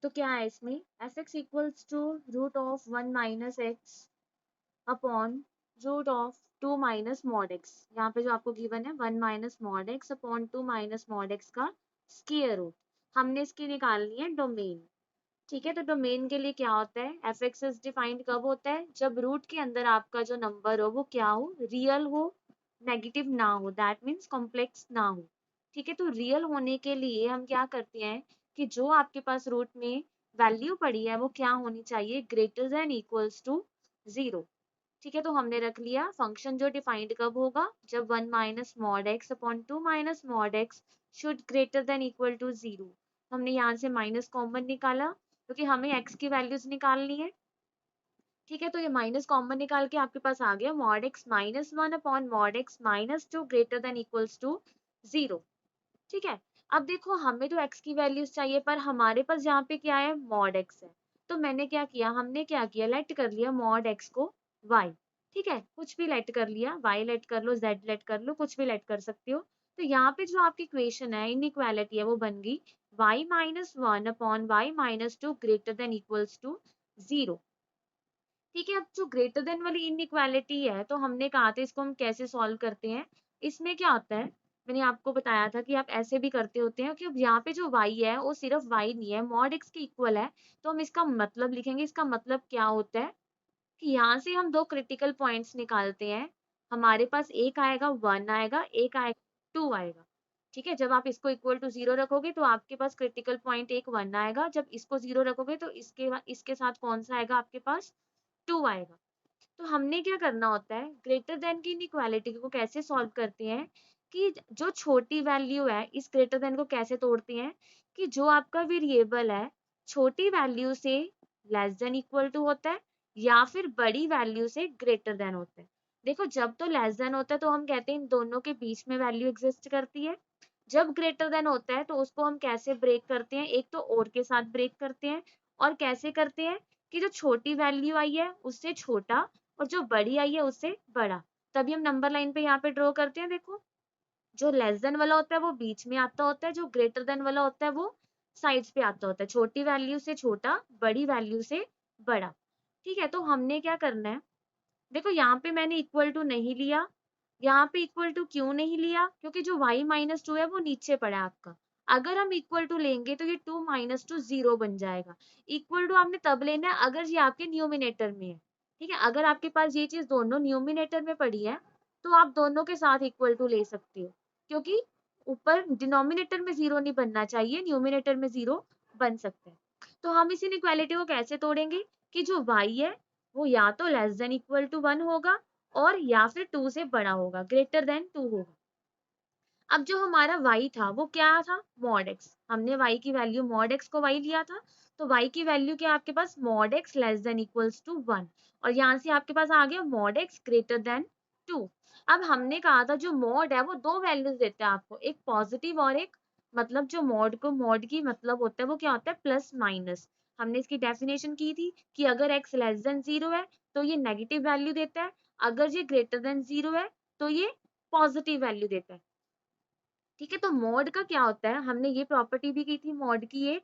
तो क्या है इसमें, f x equals to root of 1 minus x upon root of 2 minus mod x. यहाँ पे जो आपको गिवन है 1 minus mod x upon 2 minus mod x का स्क्वायर रूट। हमने इसकी निकालनी है डोमेन। ठीक है, तो डोमेन के लिए क्या होता है, एफ एक्स इज डिफाइंड कब होता है, जब रूट के अंदर आपका जो नंबर हो वो क्या हो, रियल हो, नेगेटिव ना हो, दैट मीन्स कॉम्प्लेक्स ना हो। ठीक है, तो रियल होने के लिए हम क्या करते हैं कि जो आपके पास रूट में वैल्यू पड़ी है वो क्या होनी चाहिए, ग्रेटर देन इक्वल्स टू 0। ठीक है, तो हमने रख लिया फंक्शन जो डिफाइंड कब होगा, जब 1 minus mod x upon 2 minus mod x should greater than equal to 0। हमने यहाँ से माइनस कॉमन निकाला क्योंकि हमें x की वैल्यूज निकालनी है। ठीक है, तो ये माइनस कॉमन निकाल के आपके पास आ गया mod x minus 1 upon mod x minus 2 greater than equals to 0। ठीक है, अब देखो हमें तो x की वैल्यूज चाहिए पर हमारे पास यहाँ पे क्या है, मॉड x है। तो मैंने क्या किया, हमने क्या किया, लेट कर लिया मॉड x को y। ठीक है, कुछ भी लेट कर लिया, y लेट कर लो, z लेट कर लो, कुछ भी लेट कर सकते हो। तो यहाँ पे जो आपकी इक्वेशन है, इनइक्वालिटी है, वो बन गई y minus 1 upon y minus 2 greater than equals to 0। ठीक है, अब जो ग्रेटर देन वाली इनइक्वालिटी है तो हमने कहा था इसको हम कैसे सॉल्व करते हैं। इसमें क्या होता है, मैंने आपको बताया था कि आप ऐसे भी करते होते हैं कि अब यहाँ पे जो y है वो सिर्फ y नहीं है, मॉड x के इक्वल है। तो हम इसका मतलब लिखेंगे, इसका मतलब क्या होता है कि यहाँ से हम दो क्रिटिकल पॉइंट्स निकालते हैं। हमारे पास एक आएगा 1 आएगा, एक आएगा 2 आएगा। ठीक है, जब आप इसको इक्वल टू 0 रखोगे तो आपके पास क्रिटिकल पॉइंट एक 1 आएगा, जब इसको 0 रखोगे तो इसके साथ कौन सा आएगा आपके पास, 2 आएगा। तो हमने क्या करना होता है, ग्रेटर देन की इनइक्वालिटी को कैसे सॉल्व करते हैं कि जो छोटी वैल्यू है इस ग्रेटर देन को कैसे तोड़ते हैं कि जो आपका वेरिएबल है छोटी वैल्यू से लेस देन इक्वल टू होता है या फिर बड़ी वैल्यू से ग्रेटर देन होता है। देखो जब तो लेस देन होता है तो हम कहते हैं इन दोनों के बीच में वैल्यू एग्जिस्ट करती है। जब ग्रेटर देन होता है तो उसको हम कैसे ब्रेक करते हैं, एक तो और के साथ ब्रेक करते हैं। और कैसे करते हैं कि जो छोटी वैल्यू आई है उससे छोटा और जो बड़ी आई है उससे बड़ा। तभी हम नंबर लाइन पे यहाँ पे ड्रॉ करते हैं। देखो जो लेस देन वाला होता है वो बीच में आता होता है, जो ग्रेटर देन वाला होता है वो साइड्स पे आता होता है, छोटी वैल्यू से छोटा, बड़ी वैल्यू से बड़ा। ठीक है, तो हमने क्या करना है, देखो यहाँ पे मैंने इक्वल टू नहीं लिया। यहाँ पे इक्वल टू क्यों नहीं लिया, क्योंकि जो y माइनस टू है वो नीचे पड़ा है आपका। अगर हम इक्वल टू लेंगे तो ये 2 माइनस टू 0 बन जाएगा। इक्वल टू आपने तब लेना है अगर ये आपके न्यूमिनेटर में है। ठीक है, अगर आपके पास ये चीज दोनों न्यूमिनेटर में पड़ी है तो आप दोनों के साथ इक्वल टू ले सकते हो, क्योंकि ऊपर डिनोमिनेटर में 0 नहीं बनना चाहिए, न्यूमिनेटर में 0 बन सकता है। तो हम इस इनइक्वालिटी को कैसे तोड़ेंगे कि जो y है वो या तो लेस देन इक्वल टू 1 होगा और या फिर 2 से बड़ा होगा, ग्रेटर देन 2 होगा। अब जो हमारा y था वो क्या था, मॉड x। हमने y की वैल्यू मॉड x को y लिया था, तो y की वैल्यू क्या आपके पास, mod x less than equals to 1। और यहाँ से आपके पास आ गया मॉड x ग्रेटर देन 2। अब हमने कहा था जो मॉड है वो दो वैल्यूज देता है आपको, एक पॉजिटिव और एक, मतलब जो मॉड को, मॉड की मतलब होता है वो क्या होता है, प्लस माइनस। हमने इसकी डेफिनेशन की थी कि अगर x लेस देन 0 है तो ये नेगेटिव वैल्यू देता है, अगर ये ग्रेटर देन 0 है तो ये पॉजिटिव वैल्यू देता है। ठीक है, तो मॉड का क्या होता है, हमने ये प्रॉपर्टी भी की थी मॉड की एक।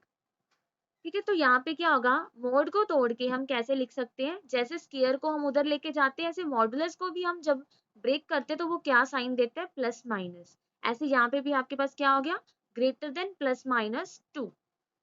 ठीक है, तो यहाँ पे क्या होगा, मॉड को तोड़ के हम कैसे लिख सकते हैं, जैसे स्क्वायर को हम उधर लेके जाते हैं ऐसे मॉडुलस को भी हम जब ब्रेक करते हैं तो वो क्या साइन देता है, प्लस माइनस। ऐसे यहाँ पे भी आपके पास क्या हो गया, ग्रेटर देन प्लस माइनस 2।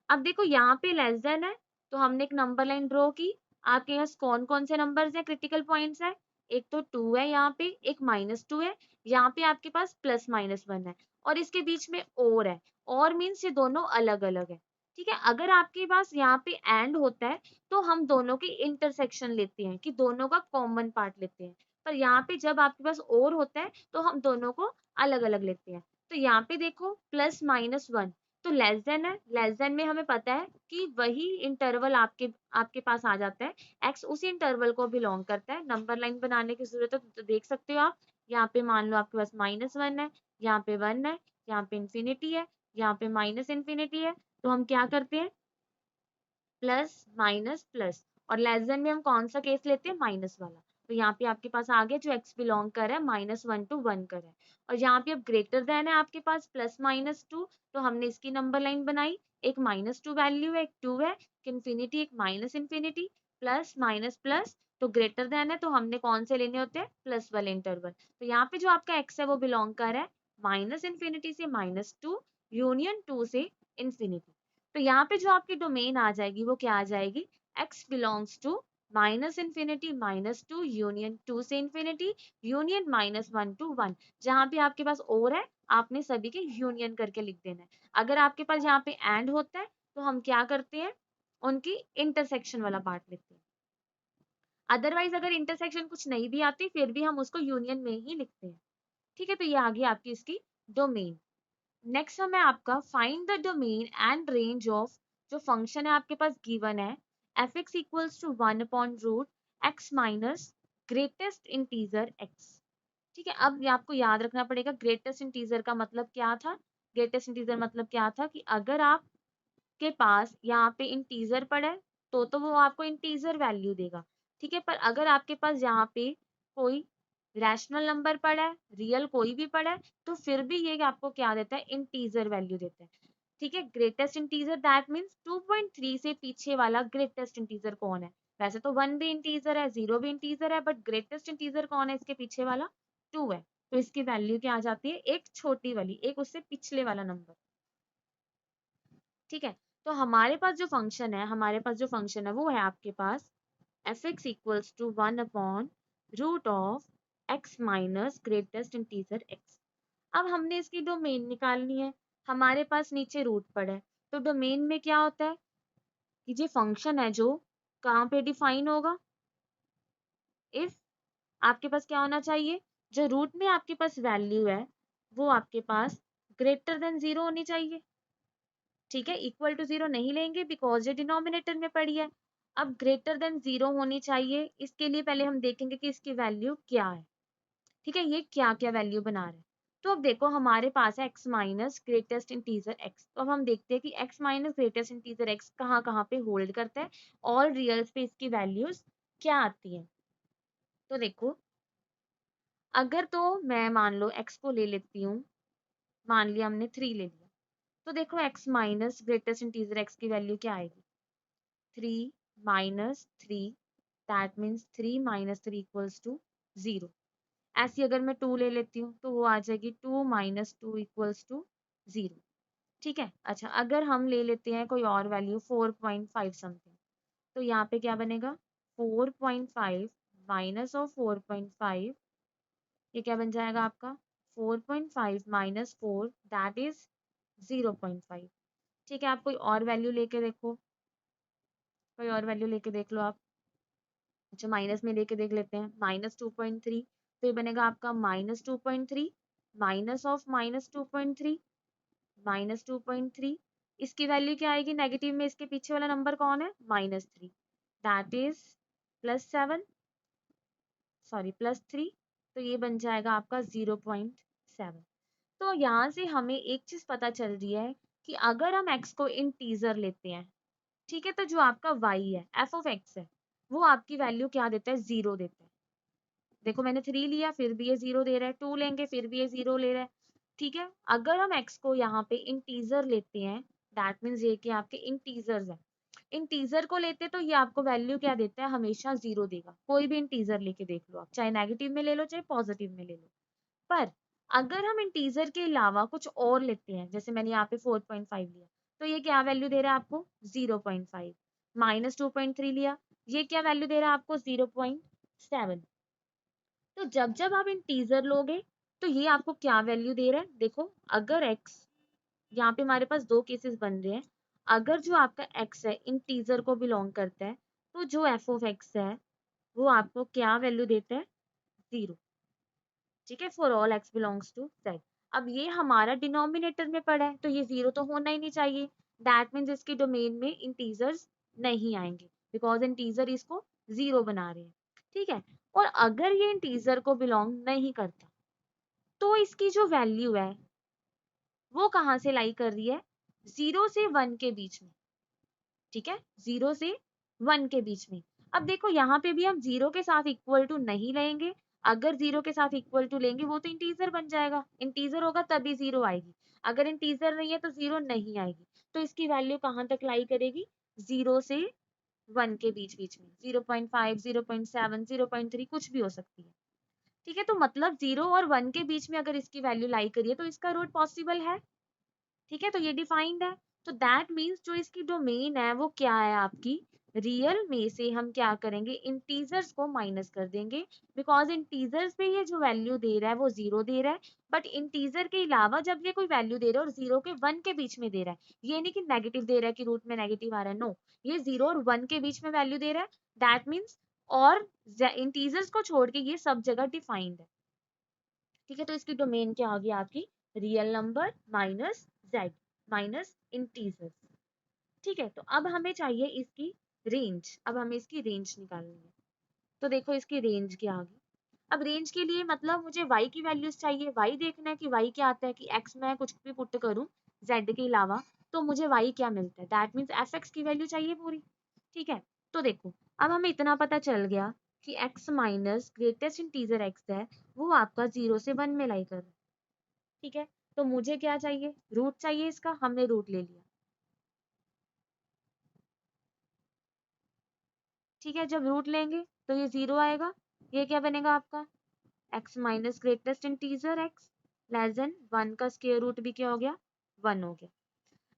अब देखो यहाँ पे लेस देन है तो हमने एक नंबर लाइन ड्रॉ की। आपके पास कौन कौन से नंबर्स हैं, क्रिटिकल पॉइंट्स है, एक तो 2 है यहाँ पे, एक -2 है, यहाँ पे आपके पास प्लस माइनस 1 है और इसके बीच में और है। और मीन्स ये दोनों अलग अलग है। ठीक है, अगर आपके पास यहाँ पे एंड होता है तो हम दोनों की इंटरसेक्शन लेते हैं कि दोनों का कॉमन पार्ट लेते हैं। पर यहाँ पे जब आपके पास और होता है तो हम दोनों को अलग अलग लेते हैं। तो यहाँ पे देखो प्लस माइनस 1 तो लेस देन है, लेस देन में हमें पता है कि वही इंटरवल आपके आपके पास आ जाता है, एक्स उसी इंटरवल को बिलोंग करता है। नंबर लाइन बनाने की जरूरत है तो देख सकते हो आप, यहाँ पे मान लो आपके पास -1 है, यहाँ पे 1 है, यहाँ पे इंफिनिटी है, यहाँ पे माइनस इंफिनिटी है। तो हम क्या करते हैं, प्लस माइनस प्लस। और लेस देन में हम कौन सा केस लेते हैं, माइनस वाला। तो यहाँ पे आपके पास आ गया जो x बिलोंग कर रहा है -1 to 1 कर रहा है। और यहाँ पे अब ग्रेटर देन है आपके पास +-2, तो हमने इसकी नंबर लाइन बनाई, एक -2 वैल्यू है, एक 2 है, एक इन्फिनिटी, एक minus infinity, plus minus plus, तो ग्रेटर देन है तो हमने कौन से लेने होते हैं, प्लस वाले इंटरवल। तो यहाँ पे जो आपका x है वो बिलोंग कर रहा है -इन्फिनिटी से -2 यूनियन 2 से इन्फिनिटी। तो यहाँ पे जो आपकी डोमेन आ जाएगी वो क्या आ जाएगी, x belongs to -infinity -2 union 2 से इन्फिनिटी यूनियन -1 to 1। जहाँ पे आपके पास और है आपने सभी के यूनियन करके लिख देना है। अगर आपके पास यहाँ पे एंड होता है तो हम क्या करते हैं, उनकी इंटरसेक्शन वाला पार्ट लिखते हैं। अदरवाइज अगर इंटरसेक्शन कुछ नहीं भी आती फिर भी हम उसको यूनियन में ही लिखते हैं। ठीक है, तो ये आ गई आपकी इसकी डोमेन। नेक्स्ट हमें आपका find the domain and range of, जो फंक्शन है आपके पास गिवन है f(x) equals to 1 upon root x minus greatest integer x। ठीक है, अब ये आपको याद रखना पड़ेगा ग्रेटेस्ट इंटीजर का मतलब क्या था। ग्रेटेस्ट इंटीजर मतलब क्या था कि अगर आपके पास यहाँ पे इंटीजर पड़ा है तो वो आपको इंटीजर वैल्यू देगा। ठीक है, पर अगर आपके पास यहाँ पे कोई रैशनल नंबर पड़ा है, रियल कोई भी पड़ा है, तो फिर भी ये आपको क्या देता है, इंटीजर वैल्यू देता है। ठीक है, ग्रेटेस्ट इंटीजर दैट मीन्स 2.3 से पीछे वाला ग्रेटेस्ट इंटीजर कौन है। वैसे तो 1 भी इंटीजर है, 0 भी इंटीजर है, बट ग्रेटेस्ट इंटीजर कौन है इसके पीछे वाला, 2 है। तो इसकी वैल्यू क्या आ जाती है, एक छोटी वाली, एक उससे पिछले वाला नंबर। ठीक है, तो हमारे पास जो फंक्शन है, वो है आपके पास f(x) equals to 1 upon root of x minus greatest integer x। अब हमने इसकी डोमेन निकालनी है, हमारे पास नीचे रूट पड़ा है, तो डोमेन में क्या होता है कि ये फंक्शन है जो कहाँ पे डिफाइन होगा, इफ आपके पास क्या होना चाहिए, जो रूट में आपके पास वैल्यू है वो आपके पास ग्रेटर देन 0 होनी चाहिए। ठीक है, इक्वल टू 0 नहीं लेंगे बिकॉज ये डिनोमिनेटर में पड़ी है। अब ग्रेटर देन 0 होनी चाहिए, इसके लिए पहले हम देखेंगे कि इसकी वैल्यू क्या है। ठीक है, ये क्या क्या वैल्यू बना रहे हैं। तो अब देखो हमारे पास है x minus greatest integer x। तो अब हम देखते हैं कि x minus greatest integer x कहाँ कहाँ पे होल्ड करता है और रियल पे इसकी वैल्यूज क्या आती है। तो देखो, अगर तो मैं मान लो x को ले लेती हूँ, मान लिया हमने 3 ले लिया, तो देखो x minus greatest integer x की वैल्यू क्या आएगी, 3 minus 3, that means 3 minus 3 equals to 0। ऐसी अगर मैं 2 ले लेती हूँ तो वो आ जाएगी 2 माइनस 2 इक्वल्स टू 0। ठीक है, अच्छा अगर हम ले लेते हैं कोई और वैल्यू 4.5 समथिंग, तो यहाँ पे क्या बनेगा, 4.5 माइनस ऑफ 4.5, ये क्या बन जाएगा आपका, 4.5 माइनस 4 दैट इज 0.5। ठीक है, आप कोई और वैल्यू लेके देखो, कोई और वैल्यू लेके देख लो आप। अच्छा माइनस में लेके देख लेते हैं, -2.3, तो ये बनेगा आपका -2.3 माइनस ऑफ -2.3 -2.3। इसकी वैल्यू क्या आएगी नेगेटिव में, इसके पीछे वाला नंबर कौन है, -3, दैट इज +7, सॉरी +3, तो ये बन जाएगा आपका 0.7। तो यहाँ से हमें एक चीज पता चल रही है कि अगर हम x को इंटीजर लेते हैं, ठीक है, तो जो आपका y है, f(x) है, वो आपकी वैल्यू क्या देता है, 0 देता है। देखो मैंने 3 लिया फिर भी ये 0 दे रहा है, 2 लेंगे फिर भी ये 0 ले रहा है। ठीक है, अगर हम x को यहाँ पे इंटीजर लेते हैं, दैट मीन्स ये कि आपके इंटीजर्स है, इंटीजर को लेते तो ये आपको वैल्यू क्या देता है, हमेशा 0 देगा। कोई भी इंटीजर लेके देख लो आप, चाहे नेगेटिव में ले लो चाहे पॉजिटिव में ले लो। पर अगर हम इंटीजर के अलावा कुछ और लेते हैं, जैसे मैंने यहाँ पे 4.5 लिया, तो ये क्या वैल्यू दे रहा है आपको, 0.5, -2.3 लिया, ये क्या वैल्यू दे रहा है आपको, 0.7। तो जब जब आप इंटीजर लोगे तो ये आपको क्या वैल्यू दे रहा है, देखो अगर x, यहाँ पे हमारे पास दो केसेस बन रहे हैं, अगर जो आपका x है इंटीजर को बिलोंग करता है, तो जो f(x) है वो आपको क्या वैल्यू देता है, 0। ठीक है, for all x belongs to z। अब ये हमारा डिनोमिनेटर में पड़ा है तो ये 0 तो होना ही नहीं चाहिए, दैट मीन्स इसकी डोमेन में इंटीजर्स नहीं आएंगे बिकॉज इंटीजर इसको 0 बना रहे हैं। ठीक है, और अगर ये इंटीजर को बिलोंग नहीं करता तो इसकी जो वैल्यू है वो कहाँ से लाई कर रही है, 0 से 1 के बीच में। ठीक है, 0 से 1 के बीच में। अब देखो यहाँ पे भी हम 0 के साथ इक्वल टू नहीं लेंगे, अगर 0 के साथ इक्वल टू लेंगे वो तो इंटीजर बन जाएगा, इंटीजर होगा तभी 0 आएगी, अगर इंटीजर नहीं है तो 0 नहीं आएगी। तो इसकी वैल्यू कहाँ तक लाई करेगी, 0 से 1 के बीच बीच में, 0.5, 0.7, 0.3 कुछ भी हो सकती है। ठीक है, तो मतलब 0 और 1 के बीच में अगर इसकी वैल्यू लाई करिए तो इसका रूट पॉसिबल है। ठीक है, तो ये डिफाइंड है। तो दैट मीन्स जो इसकी डोमेन है वो क्या है आपकी, रियल में से हम क्या करेंगे, इंटीजर्स को माइनस कर देंगे, बिकॉज इंटीजर्स पे ये जो वैल्यू दे रहा है वो 0 दे रहा है, बट इंटीजर के अलावा जब ये कोई वैल्यू दे रहा है और 0 के 1 के बीच में दे रहा है, ये नहीं कि नेगेटिव दे रहा है कि रूट में नेगेटिव आ रहा है, नो, ये 0 और 1 के बीच में वैल्यू दे रहा है, दैट मीन्स और इंटीजर्स को छोड़ के ये सब जगह डिफाइंड है। ठीक है, तो इसकी डोमेन क्या होगी आपकी, real number minus Z minus integer. ठीक है, तो अब हमें चाहिए इसकी रेंज, अब हमें इसकी रेंज निकालनी है। तो देखो इसकी रेंज क्या होगी, अब रेंज के लिए मतलब मुझे y की वैल्यूज चाहिए, y देखना है कि y क्या आता है, कि x मैं कुछ भी पुट करूं z के अलावा तो मुझे y क्या मिलता है, दैट मीन्स fx की वैल्यू चाहिए पूरी। ठीक है, तो देखो अब हमें इतना पता चल गया कि x minus greatest integer x है वो आपका 0 से 1 में लाई कर रहा है। ठीक है, तो मुझे क्या चाहिए, रूट चाहिए इसका, हमने रूट ले लिया। ठीक है, जब रूट लेंगे तो ये 0 आएगा, ये क्या बनेगा आपका, x minus greatest integer x less then 1 का स्क्वायर रूट भी क्या हो गया, 1 हो गया।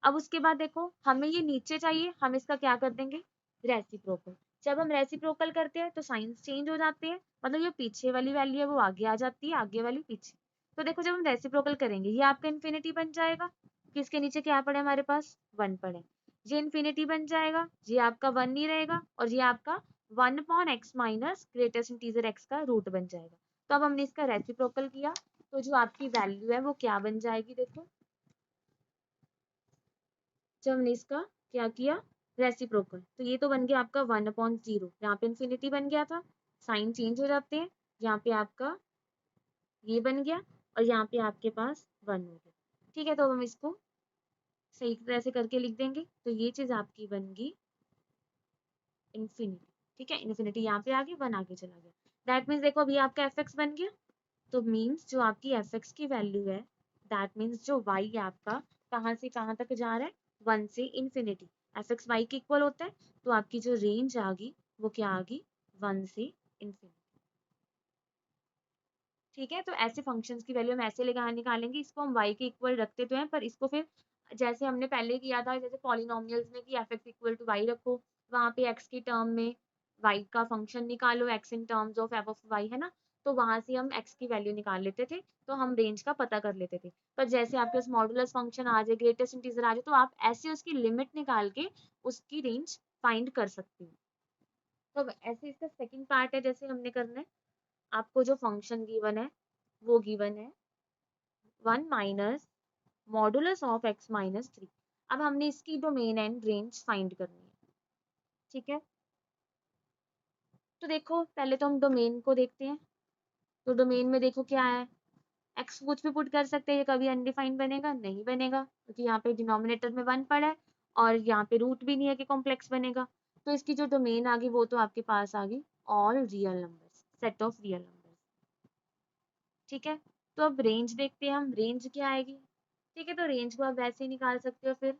अब उसके बाद देखो हमें ये नीचे चाहिए, हम इसका क्या कर देंगे, रेसिप्रोकल। जब हम रेसिप्रोकल करते हैं तो साइंस चेंज हो जाते हैं, मतलब ये पीछे वाली वैल्यू है वो आगे आ जाती है, आगे वाली पीछे। तो देखो जब हम रेसिप्रोकल करेंगे ये आपका इन्फिनिटी बन जाएगा, किसके नीचे क्या पड़े हमारे पास, 1 पड़े, ये इन्फिनिटी बन जाएगा, ये आपका 1 नहीं रहेगा, और ये आपका 1 upon x minus greatest integer x का रूट बन जाएगा। तो अब हमने इसका रेसिप्रोकल किया तो जो आपकी वैल्यू है वो क्या बन जाएगी, देखो जब हमने इसका क्या किया, रेसिप्रोकल, तो ये तो बन गया आपका 1/0, यहाँ पे इन्फिनिटी बन गया था, साइन चेंज हो जाते हैं, यहाँ पे आपका ये बन गया और यहाँ पे आपके पास 1 हो गया। ठीक है, तो हम इसको सही तरह से करके लिख देंगे, तो ये चीज आपकी बन गई इन्फिनिटी। ठीक है, इन्फिनिटी यहाँ पे आ गई, 1 आगे चला गया, दैट मीन्स देखो अभी आपका एफ एक्स बन गया। तो मीन्स जो आपकी एफ एक्स की वैल्यू है, दैट मीन्स जो वाई आपका कहाँ से कहाँ तक जा रहा है, 1 से इन्फिनिटी, एफ एक्स वाई के इक्वल होता है, तो आपकी जो रेंज आ गई वो क्या आ गई, 1 से इन्फिनिटी। ठीक है, तो ऐसे फंक्शंस की वैल्यू हम ऐसे निकालेंगे, इसको हम y के इक्वल रखते तो हैं, पर इसको फिर जैसे हमने पहले किया था, जैसे पॉलिनोमियल्स में कि f x equal to y रखो, वहां पे x की टर्म में y का फंक्शन निकालो, x in terms of F of y है ना, तो वहां से हम x की वैल्यू निकाल लेते थे, तो हम रेंज का पता कर लेते थे। पर जैसे आपके पास मॉडुलस फंक्शन आ जाए, ग्रेटेस्ट इंटीजर आ जाए, तो आप ऐसे उसकी लिमिट निकाल के उसकी रेंज फाइंड कर सकते हो। तो अब ऐसे इसका सेकंड पार्ट है, जैसे हमने करना है, आपको जो फंक्शन गिवन है वो गिवन है 1 minus modulus of x minus 3। अब हमने इसकी डोमेन एंड रेंज फाइंड करनी है। ठीक है, तो देखो पहले तो हम डोमेन को देखते हैं, तो डोमेन में देखो क्या है, x कुछ भी पुट कर सकते हैं, ये कभी अनडिफाइंड बनेगा नहीं बनेगा, क्योंकि यहाँ पे डिनोमिनेटर में 1 पड़ा है और यहाँ पे रूट भी नहीं है कि कॉम्प्लेक्स बनेगा। तो इसकी जो डोमेन आ गई वो तो आपके पास आ गई all real numbers, set of real numbers. ठीक है, तो अब रेंज देखते हैं हम, रेंज क्या आएगी। ठीक है, तो रेंज को आप वैसे ही निकाल सकते हो, फिर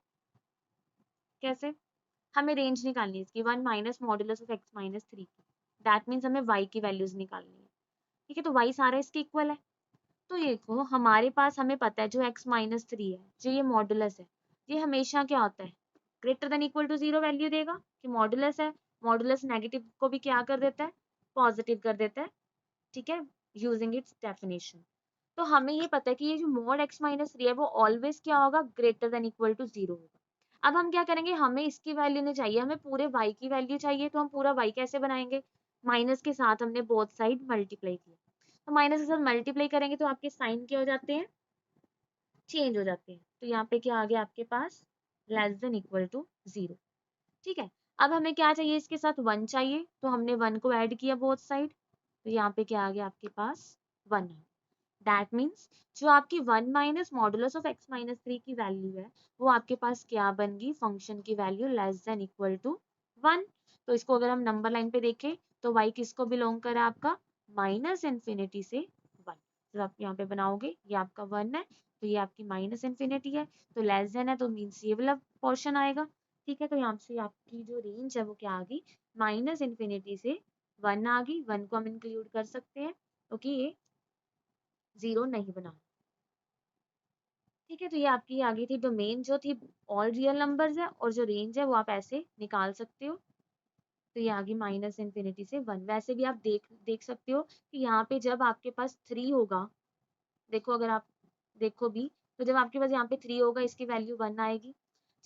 कैसे, हमें रेंज निकालनी है इसकी 1 minus modulus of x minus 3 की, दैट मीन्स हमें y की वैल्यूज निकालनी है। ठीक है, तो y सारा इसके इक्वल है, तो ये देखो हमारे पास हमें पता है जो x माइनस 3 है, जो ये मॉडुलस है, ये हमेशा क्या होता है, greater than equal to 0 value देगा, कि मॉडुलस है, मॉडुलस नेगेटिव को भी क्या कर देता है, पॉजिटिव कर देता है। ठीक है, यूजिंग इट्स डेफिनेशन। तो हमें ये पता है कि ये जो मॉड x माइनस 3 है वो ऑलवेज क्या होगा, ग्रेटर देन इक्वल टू 0 होगा। अब हम क्या करेंगे, हमें इसकी वैल्यू नहीं चाहिए, हमें पूरे y की वैल्यू चाहिए, तो हम पूरा y कैसे बनाएंगे, माइनस के साथ हमने बोथ साइड मल्टीप्लाई किया, तो माइनस के साथ मल्टीप्लाई करेंगे तो आपके साइन क्या हो जाते हैं, चेंज हो जाते हैं, तो यहाँ पे क्या आ गया आपके पास, लेस देन इक्वल टू 0। ठीक है, अब हमें क्या चाहिए, इसके साथ 1 चाहिए, तो हमने 1 को ऐड किया बोथ साइड, तो यहाँ पे क्या आ गया आपके पास, 1 है। दैट मीन्स जो आपकी 1 minus modulus of x minus 3 की वैल्यू है वो आपके पास क्या बन गई, फंक्शन की value less than equal to 1। तो इसको अगर हम नंबर लाइन पे देखें तो y किसको बिलोंग कर रहा है आपका माइनस इन्फिनिटी से 1। तो आप यहाँ पे बनाओगे ये आपका 1 है तो ये आपकी माइनस इन्फिनिटी है तो लेस देन है तो मीन्स ये वाला पोर्शन आएगा। ठीक है, तो यहाँ से आपकी जो रेंज है वो क्या आ गई माइनस इन्फिनिटी से 1 आ गई। 1 को हम इंक्लूड कर सकते हैं क्योंकि ये 0 नहीं बना। ठीक है, तो ये आपकी आ गई थी डोमेन जो थी ऑल रियल नंबर्स है और जो रेंज है वो आप ऐसे निकाल सकते हो। तो ये आ गई माइनस इन्फिनिटी से 1। वैसे भी आप देख सकते हो कि यहाँ पे जब आपके पास 3 होगा, देखो अगर आप देखो भी तो जब आपके पास यहाँ पे 3 होगा इसकी वैल्यू 1 आएगी।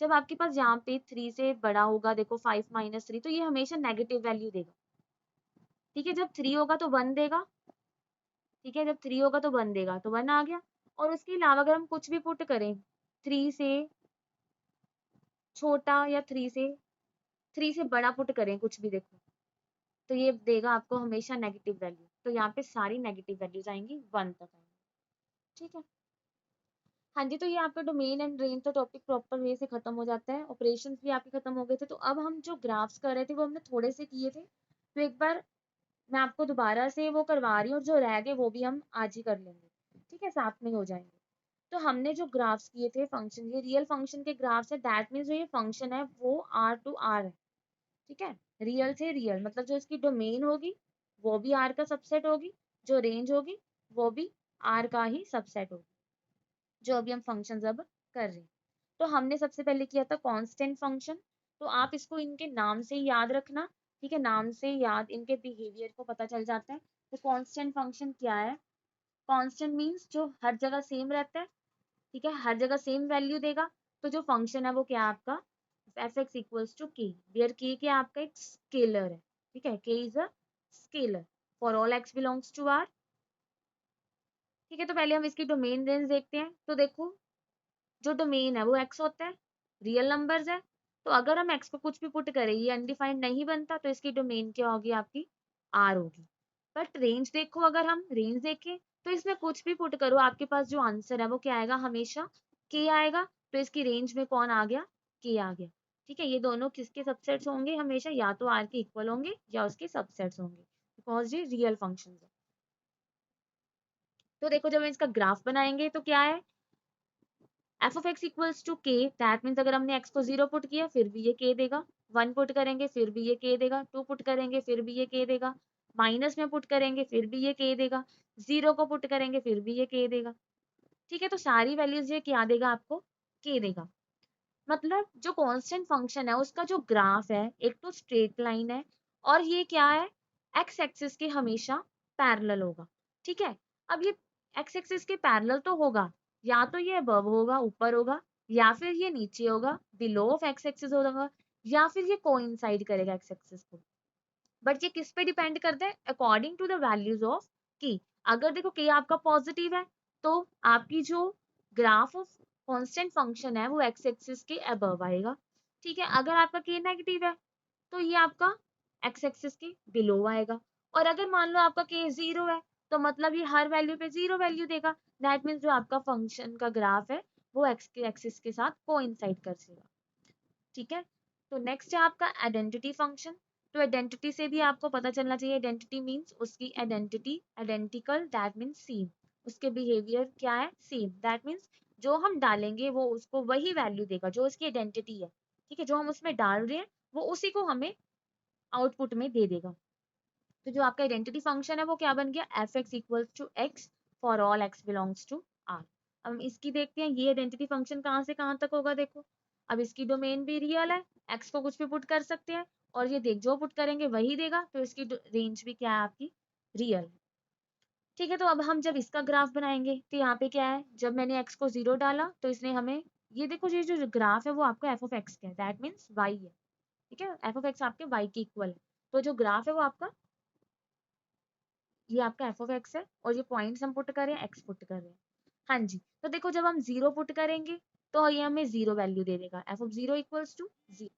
जब आपके पास यहाँ पे 3 से बड़ा होगा, देखो 5 माइनस 3, तो ये हमेशा नेगेटिव वैल्यू देगा। ठीक है, जब 3 होगा तो 1 देगा। ठीक है, जब 3 होगा तो 1 देगा तो 1 आ गया। और उसके अलावा अगर हम कुछ भी पुट करें 3 से छोटा या 3 से बड़ा पुट करें कुछ भी, देखो तो ये देगा आपको हमेशा नेगेटिव वैल्यू। तो यहाँ पे सारी नेगेटिव वैल्यूज आएंगी 1 तक आएंगी। ठीक है, हाँ जी, तो ये आपका डोमेन एंड रेंज तो टॉपिक प्रॉपर वे से खत्म हो जाता है। ऑपरेशंस भी आपके खत्म हो गए थे। तो अब हम जो ग्राफ्स कर रहे थे वो हमने थोड़े से किए थे, तो एक बार मैं आपको दोबारा से वो करवा रही हूँ और जो रह गए वो भी हम आज ही कर लेंगे। ठीक है, साथ में हो जाएंगे। तो हमने जो ग्राफ्स किए थे फंक्शन, ये रियल फंक्शन के ग्राफ्स है। दैट मीन्स जो ये फंक्शन है वो R to R है। ठीक है, रियल से रियल मतलब जो इसकी डोमेन होगी वो भी R का सबसेट होगी, जो रेंज होगी वो भी R का ही सबसेट होगी, जो अभी हम फंक्शन अब कर रहे हैं। तो हमने सबसे पहले किया था कांस्टेंट फंक्शन। तो आप इसको इनके नाम से ही याद रखना। ठीक है, नाम से याद इनके बिहेवियर को पता चल जाता है। तो कांस्टेंट फंक्शन क्या है? कांस्टेंट मींस जो हर जगह सेम रहता है। ठीक है, हर जगह सेम वैल्यू देगा। तो जो फंक्शन है वो क्या है आपका f x equals to k, where k क्या आपका एक स्केलर है। ठीक है, k is a scalar for all x belongs to R. ठीक है, तो पहले हम इसकी डोमेन रेंज देखते हैं। तो देखो जो डोमेन है वो एक्स होता है, रियल नंबर्स है। तो अगर हम एक्स को कुछ भी पुट करें ये अनडिफाइंड नहीं बनता, तो इसकी डोमेन क्या होगी आपकी आर होगी। बट रेंज देखो, अगर हम रेंज देखें तो इसमें कुछ भी पुट करो आपके पास जो आंसर है वो क्या आएगा हमेशा के आएगा। तो इसकी रेंज में कौन आ गया के आ गया। ठीक है, ये दोनों किसके सबसेट्स होंगे हमेशा, या तो आर के इक्वल होंगे या उसके सबसेट्स होंगे, बिकॉज ये रियल फंक्शन है। तो देखो जब हम इसका ग्राफ बनाएंगे तो क्या है f of x equals to k. That means अगर हमने एक्स को 0 पुट किया फिर भी ये के देगा, 1 पुट करेंगे फिर भी ये के देगा, 2 पुट करेंगे फिर भी ये के देगा, माइनस में पुट करेंगे फिर भी ये के देगा, 0 को पुट करेंगे फिर भी ये के देगा। ठीक है, तो सारी वैल्यूज ये क्या देगा आपको के देगा। मतलब जो कांस्टेंट फंक्शन है उसका जो ग्राफ है एक तो स्ट्रेट लाइन है और ये क्या है एक्स एक्सिस के हमेशा पैरेलल होगा। ठीक है, अब ये एक्स एक्सिस के पैरेलल तो होगा, या तो ये अबव होगा ऊपर होगा, या फिर ये नीचे होगा बिलो ऑफ एक्स एक्सिस होगा, या फिर ये कोइंसाइड करेगा एक्स एक्सिस को। बट ये किस पे डिपेंड करता है according to the values of k. अगर देखो के आपका पॉजिटिव है तो आपकी जो ग्राफ ऑफ कांस्टेंट फंक्शन है वो एक्स एक्सिस के अबव आएगा। ठीक है, अगर आपका के नेगेटिव है तो ये आपका एक्स एक्सिस के बिलो आएगा। और अगर मान लो आपका के 0 है तो मतलब ये हर वैल्यू पे 0 वैल्यू देगा। दैट मीन्स जो आपका फंक्शन का ग्राफ है वो एक्स के एक्सिस के साथ कोइंसाइड करेगा। ठीक है, तो नेक्स्ट है आपका आइडेंटिटी फंक्शन। तो आइडेंटिटी से भी आपको पता चलना चाहिए, आइडेंटिटी मींस उसकी identity identical, that means same. उसके बिहेवियर क्या है सेम, दैट मींस जो हम डालेंगे वो उसको वही वैल्यू देगा जो उसकी आइडेंटिटी है। ठीक है, जो हम उसमें डाल रहे हैं वो उसी को हमें आउटपुट में दे देगा। तो जो आपका आइडेंटिटी फंक्शन है वो क्या बन गया f x equals to x for all x belongs to R. अब हम इसकी देखते हैं ये आइडेंटिटी फंक्शन कहाँ से कहाँ तक होगा। देखो अब इसकी डोमेन भी रियल है, एक्स को कुछ भी पुट कर सकते हैं और ये देख जो पुट करेंगे वही देगा, तो इसकी रेंज भी क्या है आपकी रियल। ठीक है, तो अब हम जब इसका ग्राफ बनाएंगे तो यहाँ पे क्या है जब मैंने एक्स को 0 डाला तो इसने हमें ये देखो ये जो ग्राफ है वो आपका एफ ऑफ एक्स का है, दैट मीन्स वाई है। ठीक है, एफ ऑफ एक्स आपके वाई के इक्वल है। तो जो ग्राफ है वो आपका ये आपका एफ ऑफ एक्स है और ये पॉइंट्स हम पुट कर रहे हैं एक्स पुट कर रहे हैं। हाँ जी, तो देखो जब हम 0 पुट करेंगे तो ये हमें 0 वैल्यू दे देगा, एफ ऑफ 0 इक्वल्स टू 0।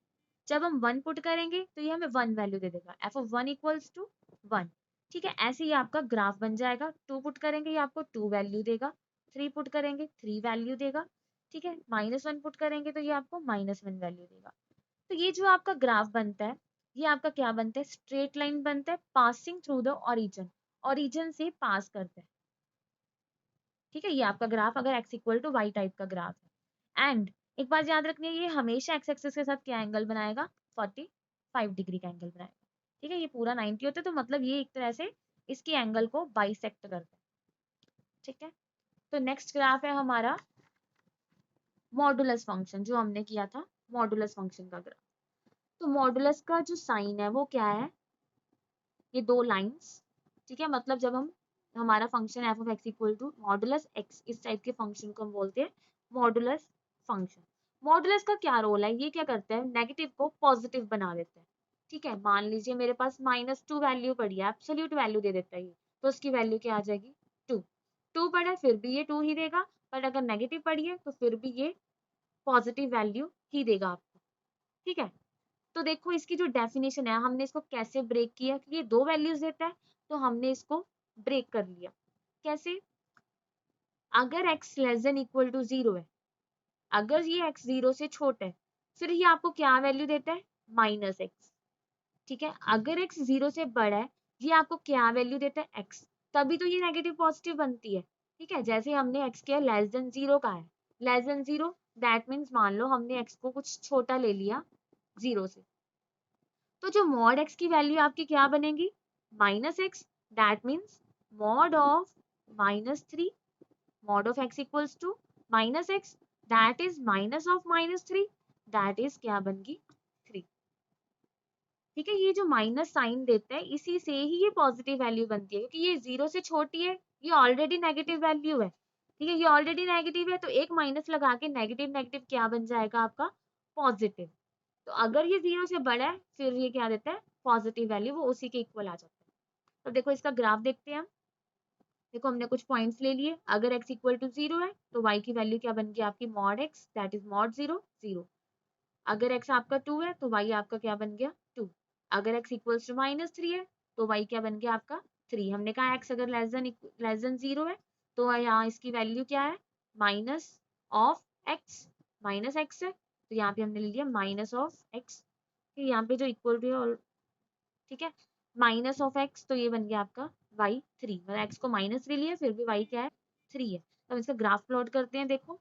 जब हम 1 पुट करेंगे तो ये हमें 1 वैल्यू दे देगा, एफ ऑफ 1 इक्वल्स टू 1। ठीक है, ऐसे ही आपका ग्राफ बन जाएगा। 2 पुट करेंगे ये आपको 2 वैल्यू देगा, 3 पुट करेंगे 3 वैल्यू देगा। ठीक है, -1 पुट करेंगे तो ये आपको -1 वैल्यू देगा। तो ये जो आपका ग्राफ बनता है ये आपका क्या बनता है, स्ट्रेट लाइन बनता है passing through the origin, origin से पास करता है। ठीक है, ये आपका ग्राफ अगर x equal to y type का ग्राफ है। एंड एक बात याद रखनी है, ये हमेशा x एक्सिस के साथ क्या एंगल बनाएगा, 45 डिग्री का एंगल बनाएगा। ठीक है, ये पूरा 90 होता है, तो मतलब ये एक तरह से इसकी एंगल को बाइसेक्ट करता है। ठीक है, तो नेक्स्ट ग्राफ है हमारा मॉडुलस फंक्शन, जो हमने किया था मॉडुलस फंक्शन का ग्राफ। तो मॉडुलस का जो साइन है वो क्या है, ये दो लाइंस। ठीक है, मतलब जब हम हमारा function f of x equal to modulus x, इस टाइप के फंक्शन को हम बोलते हैं मॉडुलस फंक्शन। मॉडुलस का क्या रोल है, ये क्या करता है, नेगेटिव को पॉजिटिव बना देता है। ठीक है, मान लीजिए मेरे पास -2 वैल्यू पड़ी है, एब्सोल्यूट वैल्यू दे देता है ये, तो उसकी वैल्यू क्या आ जाएगी, 2। 2 पड़ा है फिर भी ये 2 ही देगा, पर अगर नेगेटिव पड़ी है तो फिर भी ये पॉजिटिव वैल्यू ही देगा आपको। ठीक है, तो देखो इसकी जो डेफिनेशन है, हमने इसको कैसे ब्रेक किया, क्योंकि ये दो वैल्यूज देता है तो हमने इसको ब्रेक कर लिया। कैसे, अगर x less than equal to 0 है, अगर ये x 0 से छोटा है, फिर ये आपको क्या वैल्यू देता है, -x। ठीक है, अगर x 0 से बड़ा है, ये आपको क्या वैल्यू देता है, x, तभी तो ये नेगेटिव पॉजिटिव बनती है। ठीक है, जैसे हमने x किया लेस देन 0 का है, लेस देन 0 दैट मीन्स मान लो हमने x को कुछ छोटा ले लिया 0 से, तो जो मॉड x की वैल्यू आपकी क्या बनेगी, -x, that means mod of -3, mod of x equals to -x, that is minus of -3, that is क्या बन गई 3। ठीक है, ये जो माइनस साइन देता है इसी से ही ये पॉजिटिव वैल्यू बनती है, क्योंकि ये 0 से छोटी है, ये ऑलरेडी नेगेटिव वैल्यू है। ठीक है, ये ऑलरेडी नेगेटिव है, तो एक माइनस लगा के नेगेटिव नेगेटिव क्या बन जाएगा आपका, पॉजिटिव। तो अगर ये 0 से बड़ा है, फिर ये क्या देता है, पॉजिटिव वैल्यू, वो उसी के इक्वल आ जाता है। तो देखो इसका ग्राफ देखते हैं हम। देखो हमने कुछ पॉइंट्स ले लिए, अगर x इक्वल टू 0 है तो y की वैल्यू क्या बन गई आपकी, mod x, that is mod 0 0। अगर x आपका 2 है तो y आपका क्या बन गया, 2। अगर x इक्वल्स टू -3 है तो y क्या बन गया आपका, 3। हमने कहा x अगर लेस देन 0 है, तो यहाँ इसकी वैल्यू क्या है, minus of x, minus x है, तो यहाँ पे हमने ले लिया माइनस ऑफ x। यहाँ पे जो इक्वल टू है, ठीक है, माइनस ऑफ x, तो ये बन गया आपका y3, मतलब x को -3 लिया फिर भी y क्या है, 3 है। तो इसका ग्राफ प्लॉट करते हैं। देखो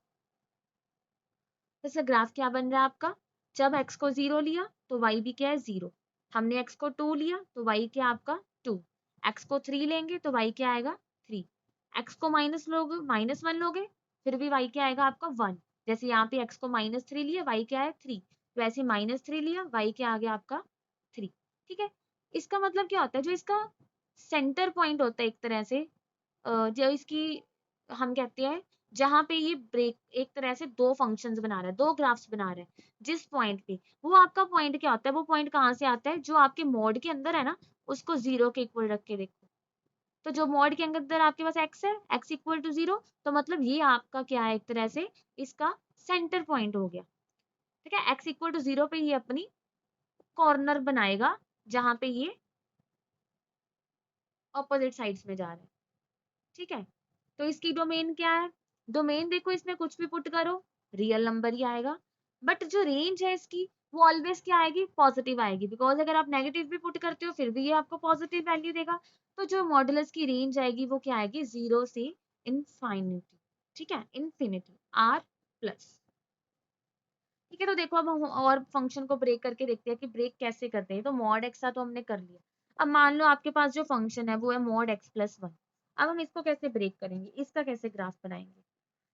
तो इसका ग्राफ क्या बन रहा है आपका, जब x को 0 लिया तो y भी क्या है 0, हमने x को 2 लिया तो y क्या आपका 2, x को 3 लेंगे तो y क्या आएगा 3, x को माइनस लोगे, -1 लोगे, फिर भी y क्या आएगा आपका 1। जैसे यहाँ पे x को -3 लिया, y क्या है 3, वैसे -3 लिया, y क्या आ गया आपका 3। ठीक है, इसका मतलब क्या होता है, जो इसका सेंटर पॉइंट होता है एक तरह से, जो इसकी हम कहते हैं, जहां पे ये ब्रेक एक तरह से दो फंक्शंस बना रहा है, दो ग्राफ्स बना रहा है, जिस पॉइंट पे, वो आपका पॉइंट क्या होता है, वो पॉइंट कहाँ से आता है, जो आपके मोड के अंदर है ना, उसको 0 के इक्वल रख के देखो। तो जो मोड के अंदर आपके पास x है, x इक्वल टू 0, तो मतलब ये आपका क्या है, एक तरह से इसका सेंटर पॉइंट हो गया। ठीक है, x इक्वल टू 0 पे ये अपनी कॉर्नर बनाएगा, जहां पे ये ऑपोजिट साइड्स में जा रहा है। ठीक है, तो इसकी डोमेन क्या है, डोमेन देखो इसमें कुछ भी पुट करो रियल नंबर ही आएगा, बट जो रेंज है इसकी वो ऑलवेज क्या आएगी, पॉजिटिव आएगी, बिकॉज अगर आप नेगेटिव भी पुट करते हो फिर भी ये आपको पॉजिटिव वैल्यू देगा। तो जो मॉडुलस की रेंज आएगी वो क्या आएगी, 0 से इनफाइनिटी। ठीक है, इनफिनिटी r प्लस। ठीक है, तो देखो अब हम और फंक्शन को ब्रेक करके देखते हैं कि ब्रेक कैसे करते हैं। तो मॉड एक्स तो हमने कर लिया, अब मान लो आपके पास जो फंक्शन है वो है मॉड x प्लस 1। अब हम इसको कैसे ब्रेक करेंगे, इसका कैसे ग्राफ बनाएंगे।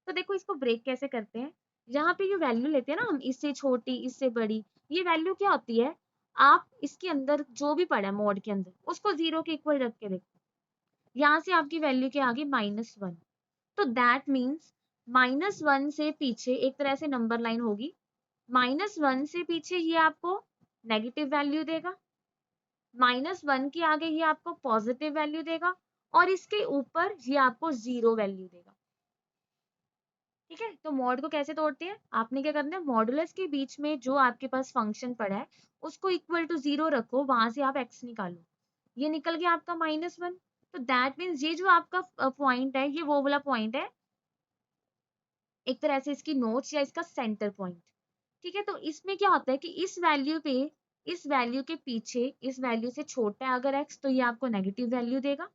तो देखो इसको ब्रेक कैसे करते हैं, यहाँ पे जो वैल्यू लेते हैं ना हम, इससे छोटी इससे बड़ी, ये वैल्यू क्या होती है, आप इसके अंदर जो भी पड़ा है मॉड के अंदर उसको 0 के इक्वल रख के देखो, यहाँ से आपकी वैल्यू क्या आ गई, -1। तो दैट मीन्स -1 से पीछे एक तरह से नंबर लाइन होगी, -1 से पीछे ये आपको नेगेटिव वैल्यू देगा, -1 के आगे ये आपको पॉजिटिव वैल्यू देगा, और इसके ऊपर ये आपको 0 वैल्यू देगा। ठीक है, तो मॉड को कैसे तोड़ते हैं, आपने क्या करना है, मॉडुलस के बीच में जो आपके पास फंक्शन पड़ा है उसको इक्वल टू 0 रखो, वहां से आप x निकालो, ये निकल गया आपका -1। तो दैट मीन्स ये जो आपका पॉइंट है, ये वो वाला पॉइंट है, एक तरह से इसकी नोट्स या इसका सेंटर पॉइंट। ठीक है, तो इसमें क्या होता है कि इस वैल्यू पे इस वैल्यू के पीछे इस वैल्यू से छोटा है अगर x तो ये आपको नेगेटिव वैल्यू देगा,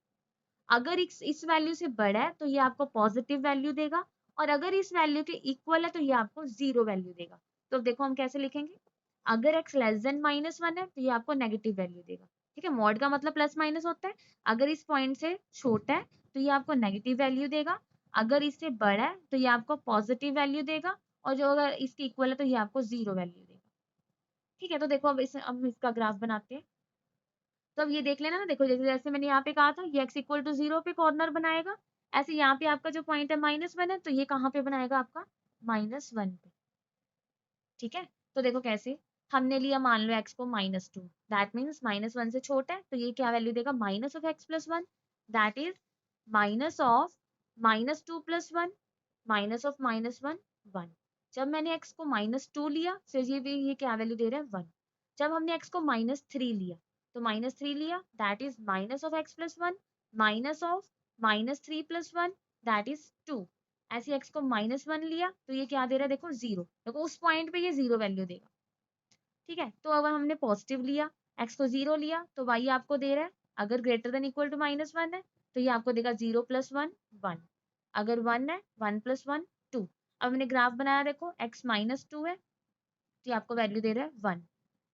अगर इस वैल्यू से बड़ा है तो ये आपको पॉजिटिव वैल्यू देगा, और अगर इस वैल्यू के इक्वल है तो ये आपको जीरो वैल्यू देगा। तो देखो हम कैसे लिखेंगे, अगर x लेस देन -1 है तो ये आपको नेगेटिव वैल्यू देगा। ठीक है, मॉड का मतलब प्लस माइनस होता है, अगर इस पॉइंट से छोटा है तो ये आपको नेगेटिव वैल्यू देगा, अगर इससे बड़ा है तो ये आपको पॉजिटिव वैल्यू देगा, और जो अगर इसके इक्वल है तो ये आपको जीरो वैल्यू देगा। ठीक है, तो देखो अब इसका ग्राफ बनाते हैं। तो अब ये देख लेना ना, देखो जैसे जैसे मैंने यहाँ पे कहा था ये x इक्वल टू 0 पे कॉर्नर बनाएगा, ऐसे यहाँ पे आपका जो पॉइंट है -1 है तो ये कहाँ पे बनाएगा आपका -1 पे। ठीक है, तो देखो कैसे, हमने लिया मान लो x को -2, दैट मीन्स -1 से छोटा है तो ये क्या वैल्यू देगा, minus of x plus 1, that is minus of -2 plus 1 minus of -1 1। जब मैंने x को -2 लिया फिर ये भी ये क्या वैल्यू दे रहा है 1। जब हमने x को -3 लिया तो -3 लिया, that is minus of x plus 1 minus of -3 plus 1 that is 2। ऐसे x को -1 लिया तो ये क्या दे रहा है, देखो 0, देखो उस पॉइंट पे ये 0 वैल्यू देगा। ठीक है, तो अगर हमने पॉजिटिव लिया, x को 0 लिया तो y आपको दे रहा है, अगर ग्रेटर देन इक्वल टू -1 है तो ये आपको देगा 0 प्लस 1 1, अगर 1 है 1 प्लस 1 2। अब हमने ग्राफ बनाया, देखो x -2 है तो ये आपको वैल्यू दे रहा है 1,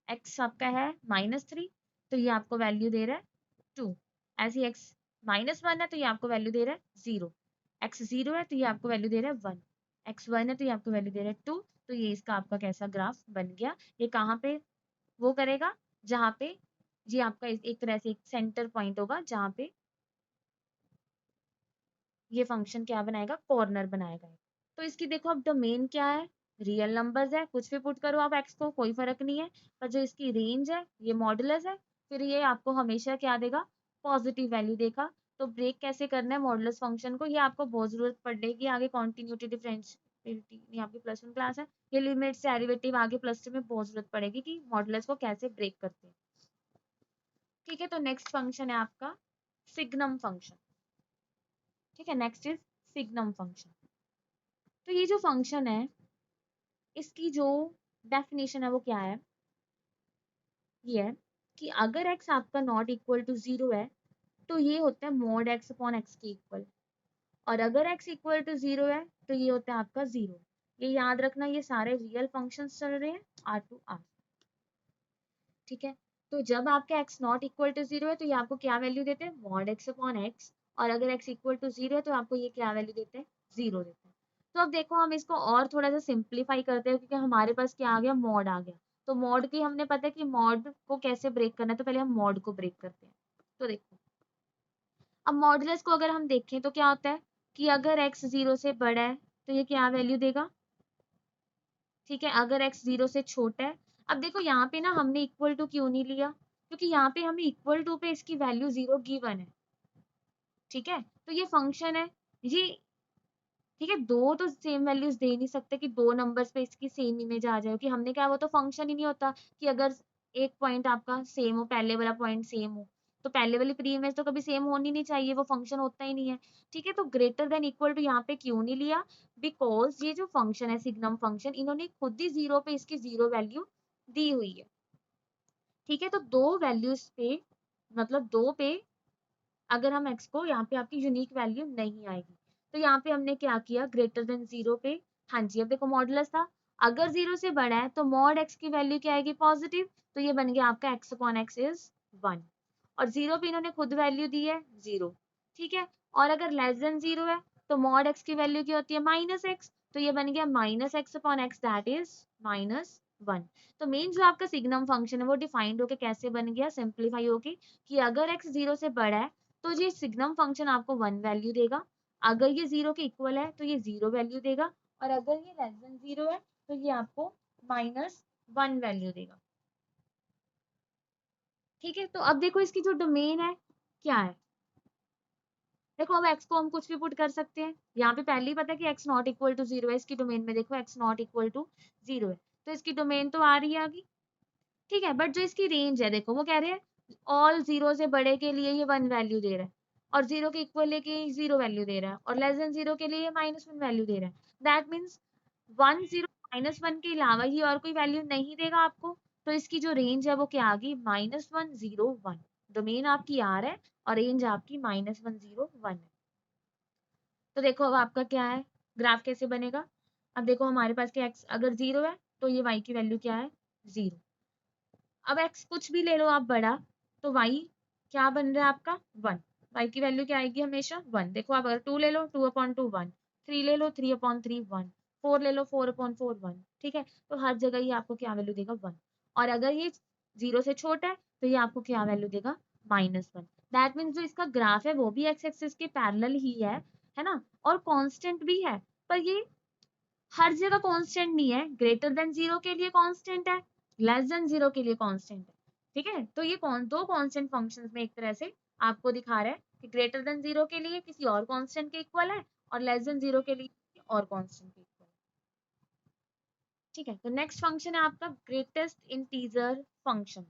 x आपका है -3 तो ये आपको वैल्यू दे रहा है 2, ऐसे x -1 है तो ये आपको वैल्यू दे रहा है 0, x 0 है तो ये आपको वैल्यू दे रहा है 1, x 1 है तो ये आपको वैल्यू दे रहा है 2। तो ये इसका आपका कैसा ग्राफ बन गया, ये कहाँ पे वो करेगा, जहाँ पे ये आपका एक तरह से एक सेंटर पॉइंट होगा जहाँ पे ये फंक्शन क्या बनाएगा, कॉर्नर बनाएगा। तो इसकी देखो अब डोमेन क्या है, रियल नंबर्स है, कुछ भी पुट करो आप x को कोई फर्क नहीं है, पर जो इसकी रेंज है ये मॉडुलस है, फिर ये आपको हमेशा क्या देगा, पॉजिटिव वैल्यू देगा। तो ब्रेक कैसे करना है मॉडुलस फंक्शन को, ये आपको बहुत जरूरत पड़ेगी आगे, कॉन्टिन्यूटी डिफरेंशिएबिलिटी ये आपकी +1 क्लास है, ये लिमिट्स डेरिवेटिव आगे +2 में बहुत जरूरत पड़ेगी कि मॉडुलस को कैसे ब्रेक करते हैं। ठीक है, तो नेक्स्ट फंक्शन है आपका सिग्नम फंक्शन। ठीक है, नेक्स्ट इज सिग्नम फंक्शन। तो ये जो फंक्शन है इसकी जो डेफिनेशन है वो क्या है, ये है कि अगर x आपका नॉट इक्वल टू 0 है तो ये होता है मॉड x अपॉन x के इक्वल, और अगर x इक्वल टू 0 है तो ये होता है आपका 0। ये याद रखना, ये सारे रियल फंक्शंस चल रहे हैं r टू r। ठीक है, तो जब आपका x नॉट इक्वल टू 0 है तो ये आपको क्या वैल्यू देते हैं, मॉड x अपॉन x, और अगर x इक्वल टू 0 है तो आपको ये क्या वैल्यू देते हैं, 0 देते हैं। तो अब देखो हम इसको और थोड़ा सा सिंप्लीफाई करते हैं, क्योंकि हमारे पास क्या आ गया, मॉड आ गया। तो मॉड की हमने पता है कि मॉड को कैसे ब्रेक करना है, तो पहले हम मॉड को ब्रेक करते हैं। तो देखो अब मॉडुलस को अगर हम देखें तो क्या होता है कि अगर x 0 से बड़ा है तो ये क्या वैल्यू देगा। ठीक है, अगर x 0 से छोटा है, अब देखो यहाँ पे ना हमने इक्वल टू क्यों नहीं लिया, क्योंकि यहाँ पे हमें इक्वल टू पे इसकी वैल्यू 0 गिवन है। ठीक है, तो ये फंक्शन है ये, ठीक है, दो तो सेम वैल्यूज दे नहीं सकते कि दो नंबर्स पे इसकी सेम इमेज आ जाए, कि हमने क्या, वो तो फंक्शन ही नहीं होता कि अगर एक पॉइंट आपका सेम हो, पहले वाला पॉइंट सेम हो, तो पहले वाली प्री इमेज तो कभी सेम होनी नहीं चाहिए, वो फंक्शन होता ही नहीं है। ठीक है, तो ग्रेटर देन इक्वल टू यहाँ पे क्यों नहीं लिया, बिकॉज ये जो फंक्शन है सिग्नम फंक्शन, इन्होंने खुद ही 0 पे इसकी 0 वैल्यू दी हुई है। ठीक है, तो दो वैल्यूज पे, मतलब दो पे अगर हम x को, यहाँ पे आपकी यूनिक वैल्यू नहीं आएगी, तो यहाँ पे हमने क्या किया, ग्रेटर देन 0 पे, हाँ जी, अब देखो मॉडुलस था, अगर 0 से बड़ा है तो मॉड x की वैल्यू क्या आएगी, पॉजिटिव, तो ये बन गया आपका x अपॉन x इज 1, और 0 पे इन्होंने खुद वैल्यू दी है 0। ठीक है, और अगर लेस देन 0 है तो मॉड x की वैल्यू क्या होती है, -x, तो ये बन गया -x upon x that is -1। तो मेन जो आपका सिग्नम फंक्शन है वो डिफाइंड होके कैसे बन गया, सिंप्लीफाई होके, कि अगर x 0 से बड़ा है तो ये सिग्नम फंक्शन आपको 1 वैल्यू देगा, अगर ये 0 के इक्वल है तो ये 0 वैल्यू देगा, और अगर ये लेस देन 0 है तो ये आपको -1 वैल्यू देगा। ठीक है, तो अब देखो इसकी जो डोमेन है क्या है, देखो अब x को हम कुछ भी पुट कर सकते हैं, यहाँ पे पहले ही पता है कि x नॉट इक्वल टू 0 है, इसकी डोमेन में देखो x नॉट इक्वल टू 0 है, तो इसकी डोमेन तो आ रही है आगे। ठीक है, बट जो इसकी रेंज है देखो वो कह रहे हैं ऑल 0 से बड़े के लिए ये 1 वैल्यू दे रहा है, और 0 के इक्वल लेके 0 वैल्यू दे रहा है, और लेस देन 0 के लिए ये -1 वैल्यू दे रहा है, दैट मीन्स 1 0 -1 के अलावा ये और कोई वैल्यू नहीं देगा आपको। तो इसकी जो रेंज है वो क्या आ गई, -1 0 1। डोमेन आपकी R है और रेंज आपकी -1 0 1 है। तो देखो अब आपका क्या है, ग्राफ कैसे बनेगा। अब देखो हमारे पास क्या x अगर 0 है तो ये y की वैल्यू क्या है, 0। अब x कुछ भी ले लो आप बड़ा, तो y क्या बन रहा है आपका 1। y की वैल्यू क्या आएगी हमेशा 1। देखो आप अगर 2 ले लो 2/2 1, 3 ले लो 3/3 1, 4 ले लो 4/4 1। ठीक है, तो हर जगह ये आपको क्या वैल्यू देगा 1। और अगर ये 0 से छोटा है तो ये आपको क्या वैल्यू देगा, -1। दैट मीन्स जो इसका ग्राफ है वो भी x एक्सिस के पैरेलल ही है ना, और कांस्टेंट भी है। पर ये हर जगह कांस्टेंट नहीं है, ग्रेटर देन 0 के लिए कांस्टेंट है, लेस देन 0 के लिए कांस्टेंट है। ठीक है, तो ये दो कांस्टेंट फंक्शंस में एक तरह से आपको दिखा रहा है कि ग्रेटर देन 0 के लिए किसी और कांस्टेंट के इक्वल है और लेस देन 0 के लिए किसी और कांस्टेंट के इक्वल है। ठीक है, तो नेक्स्ट फंक्शन है आपका ग्रेटेस्ट इंटीजर फंक्शन।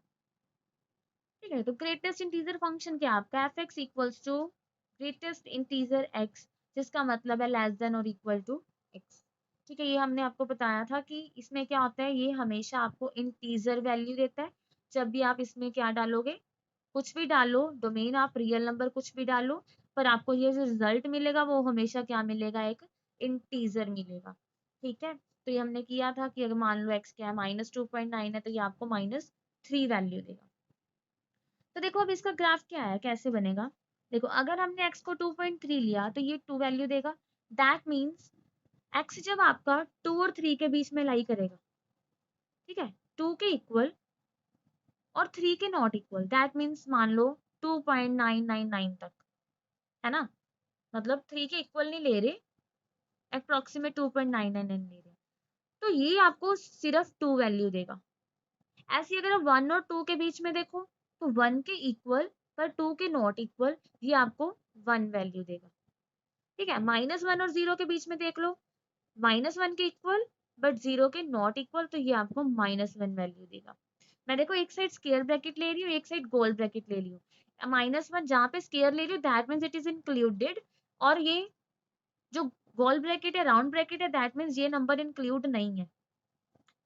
ठीक है, तो ग्रेटेस्ट इंटीजर फंक्शन क्या है आपका, f x equals to greatest integer x, जिसका मतलब है लेस देन और इक्वल टू एक्स। ठीक है, ये हमने आपको बताया था कि इसमें क्या होता है, ये हमेशा आपको इंटीजर वैल्यू देता है। जब भी आप इसमें क्या डालोगे, कुछ भी डालो, डोमेन आप रियल नंबर कुछ भी डालो, पर आपको ये जो रिजल्ट मिलेगा वो हमेशा क्या मिलेगा, एक इंटीजर मिलेगा। ठीक है, तो ये हमने किया था कि अगर मान लो एक्स क्या है -2.9 है तो ये आपको -3 वैल्यू देगा। तो देखो अब इसका ग्राफ क्या है, कैसे बनेगा। देखो अगर हमने x को 2.3 लिया तो ये 2 वैल्यू देगा। दैट मीन्स x जब आपका 2 और 3 के बीच में लाई करेगा, ठीक है, 2 के इक्वल और 3 के नॉट इक्वल, दैट मीन्स मान लो 2.999 तक, है ना, मतलब 3 के इक्वल नहीं ले रहे, अप्रोक्सीमेट 2.999 ले रहे, तो ये आपको सिर्फ 2 वैल्यू देगा। ऐसे अगर आप 1 और 2 के बीच में देखो तो 1 के इक्वल पर 2 के नॉट इक्वल, ये आपको 1 वैल्यू देगा। ठीक है, -1 और 0 के बीच में देख लो, -1 के इक्वल बट 0 के नॉट इक्वल, तो ये आपको -1 वैल्यू देगा। मैं देखो एक साइड स्क्वायर ब्रैकेट ले रही हूँ, एक साइड गोल ब्रैकेट ले रही हूँ। -1 जहाँ पे स्क्वायर ले रही हूँ that means it is included, और ये जो गोल ब्रैकेट है राउंड ब्रैकेट है दैट मीन्स ये नंबर इंक्लूड नहीं है।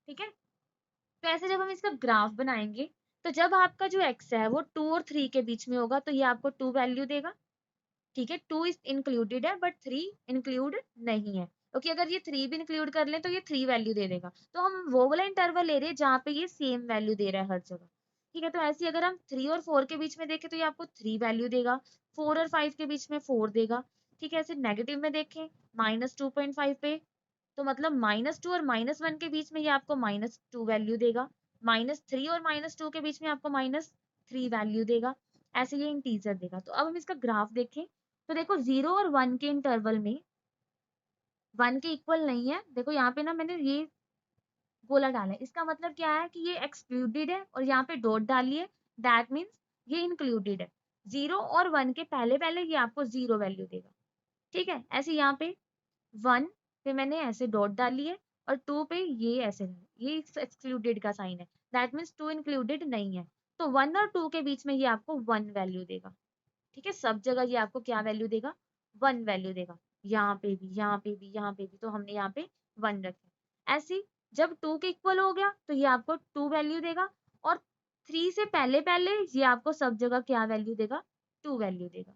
ठीक है, तो ऐसे जब हम इसका ग्राफ बनाएंगे तो जब आपका जो x है वो 2 और 3 के बीच में होगा तो ये आपको 2 वैल्यू देगा। ठीक है, 2 इज इंक्लूडेड है बट 3 इंक्लूड नहीं है, क्योंकि अगर ये 3 भी इंक्लूड कर ले तो ये 3 वैल्यू दे देगा। तो हम वो वाला इंटरवल ले रहे हैं जहाँ पे ये सेम वैल्यू दे रहा है हर जगह। ठीक है, तो ऐसे अगर हम 3 और 4 के बीच में देखें तो ये आपको 3 वैल्यू देगा, 4 और 5 के बीच में 4 देगा। ठीक है, ऐसे नेगेटिव में देखें -2.5 पे, तो मतलब -2 और -1 के बीच में ये आपको -2 वैल्यू देगा, -3 और -2 के बीच में आपको -3 वैल्यू देगा। ऐसे ये इंटीजर देगा। तो अब हम इसका ग्राफ देखें तो देखो 0 और 1 के इंटरवल में 1 के इक्वल नहीं है। देखो यहाँ पे ना मैंने ये गोला डाला है, इसका मतलब क्या है कि ये एक्सक्लूडेड है, और यहाँ पे डॉट डालिए दैट मीन्स ये इंक्लूडेड है। 0 और 1 के पहले पहले ये आपको 0 वैल्यू देगा। ठीक है, ऐसे यहाँ पे 1 पे मैंने ऐसे डॉट डाली है और 2 पे ये ऐसे है, ये एक्सक्लूडेड का साइन है, दैट मीन्स 2 इंक्लूडेड नहीं है। तो 1 और 2 के बीच में ये आपको 1 वैल्यू देगा। ठीक है, सब जगह ये आपको क्या वैल्यू देगा, 1 वैल्यू देगा। यहाँ पे भी, यहाँ पे भी, यहाँ पे भी, तो हमने यहाँ पे 1 रखा। ऐसे ही जब 2 के इक्वल हो गया तो ये आपको 2 वैल्यू देगा, और 3 से पहले पहले ये आपको सब जगह क्या वैल्यू देगा, 2 वैल्यू देगा।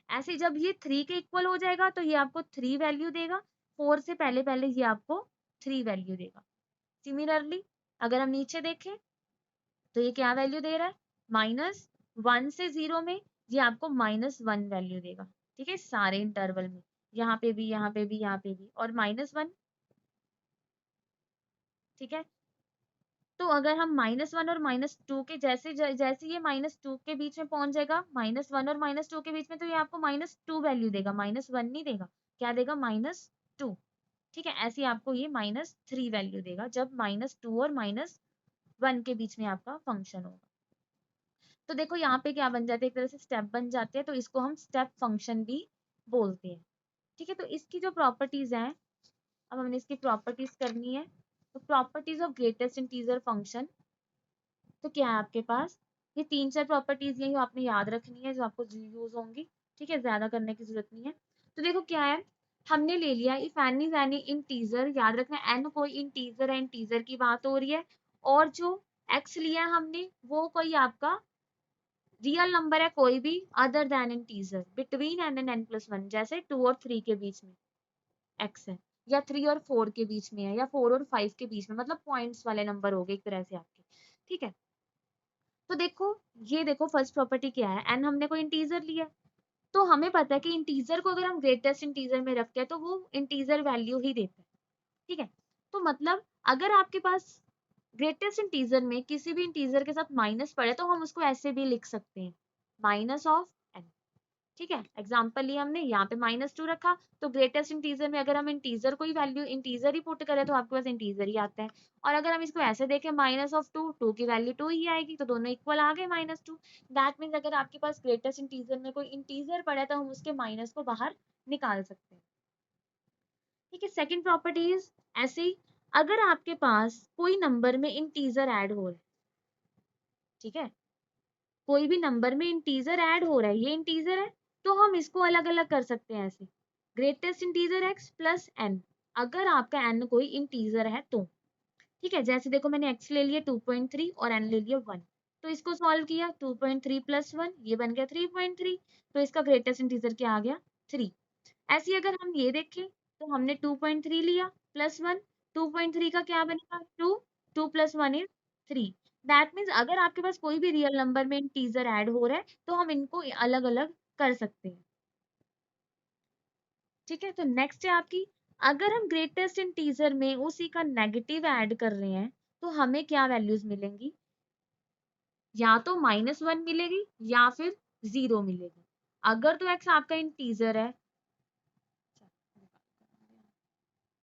ऐसे जब ये 3 के इक्वल हो जाएगा तो ये आपको 3 वैल्यू देगा, 4 से पहले पहले ये आपको 3 वैल्यू देगा। सिमिलरली अगर हम नीचे देखें तो ये क्या वैल्यू दे रहा है, -1 से 0 में ये आपको -1 वैल्यू देगा। ठीक है, सारे इंटरवल में, यहाँ पे भी, यहाँ पे भी, यहाँ पे भी, और -1। ठीक है, तो अगर हम -1 और -2 के जैसे जैसे ये -2 के बीच में पहुंच जाएगा, -1 और -2 के बीच में, तो ये आपको -2 वैल्यू देगा, -1 नहीं देगा, क्या देगा, -2। ठीक है, ऐसे आपको ये -3 वैल्यू देगा जब -2 और -1 के बीच में आपका फंक्शन होगा। तो देखो यहाँ पे क्या बन जाते हैं, एक तरह से स्टेप बन जाते हैं, तो इसको हम स्टेप फंक्शन भी बोलते हैं। ठीक है, तो इसकी जो प्रॉपर्टीज हैं, अब हमने इसकी प्रॉपर्टीज करनी है। तो properties of greatest integer function, तो क्या है आपके पास, ये 3-4 प्रॉपर्टीज हैं जो आपने याद रखनी है, जो आपको यूज होंगी। ठीक है, ज्यादा करने की जरूरत नहीं है। तो देखो क्या है, हमने ले लिया if n is any integer, याद रखना एन कोई इंटीजर है, इंटीजर की बात हो रही है, और जो x लिया हमने, वो कोई आपका रियल नंबर है कोई भी other than integer between n and n+1, जैसे 2 और 3 के बीच में x है, या 3 और 4 के बीच में है, या 4 और 5 के बीच में, मतलब पॉइंट्स वाले नंबर हो गए एक तरह से आपके। ठीक है, तो देखो ये देखो फर्स्ट प्रॉपर्टी क्या है, n हमने कोई इंटीजर लिया, तो हमें पता है कि इंटीजर को अगर हम ग्रेटेस्ट इंटीजर में रखते हैं तो वो इंटीजर वैल्यू ही देता है। ठीक है, तो मतलब अगर आपके पास ग्रेटेस्ट इंटीजर में किसी भी इंटीजर के साथ माइनस पड़े तो हम उसको ऐसे भी लिख सकते हैं, माइनस ऑफ n। ठीक है, एग्जाम्पल लिया हमने, यहाँ पे -2 रखा, तो ग्रेटेस्ट इंटीजर में अगर हम इंटीजर कोई वैल्यू इंटीजर ही पुट करें तो आपके पास इंटीजर ही आता है। और अगर हम इसको ऐसे देखें -2, 2 की वैल्यू 2 ही आएगी, तो दोनों इक्वल आ गए -2। दैट मीन्स अगर आपके पास ग्रेटेस्ट इंटीजर में कोई इंटीजर पड़ा है तो हम उसके माइनस को बाहर निकाल सकते हैं। ठीक है, सेकंड प्रॉपर्टी इज ऐसे ही, अगर आपके पास कोई नंबर में इंटीजर ऐड हो रहा है, ठीक है, कोई भी नंबर में इंटीजर ऐड हो रहा है, ये इंटीजर है, तो हम इसको अलग अलग कर सकते हैं ऐसे, greatest integer x plus n, अगर आपका n कोई इंटीजर है तो। ठीक है, जैसे देखो मैंने x ले लिया 2.3 और n ले लिया 1, तो इसको सॉल्व किया, 2.3 प्लस 1 ये बन गया 3.3, तो इसका ग्रेटेस्ट इंटीजर क्या आ गया, 3। ऐसे ही अगर हम ये देखें तो हमने 2.3 लिया प्लस 1, 2.3 का क्या बनेगा 2, 2 प्लस 1 इज 3। दैट मीन्स अगर आपके पास कोई भी रियल नंबर में इंटीजर ऐड हो रहा है तो हम इनको अलग अलग कर सकते हैं। ठीक है, तो नेक्स्ट है आपकी, अगर हम ग्रेटेस्ट इंटीजर में उसी का नेगेटिव ऐड कर रहे हैं तो हमें क्या वैल्यूज मिलेंगी, या तो -1 मिलेगी या फिर 0 मिलेगी। अगर तो x आपका इंटीजर है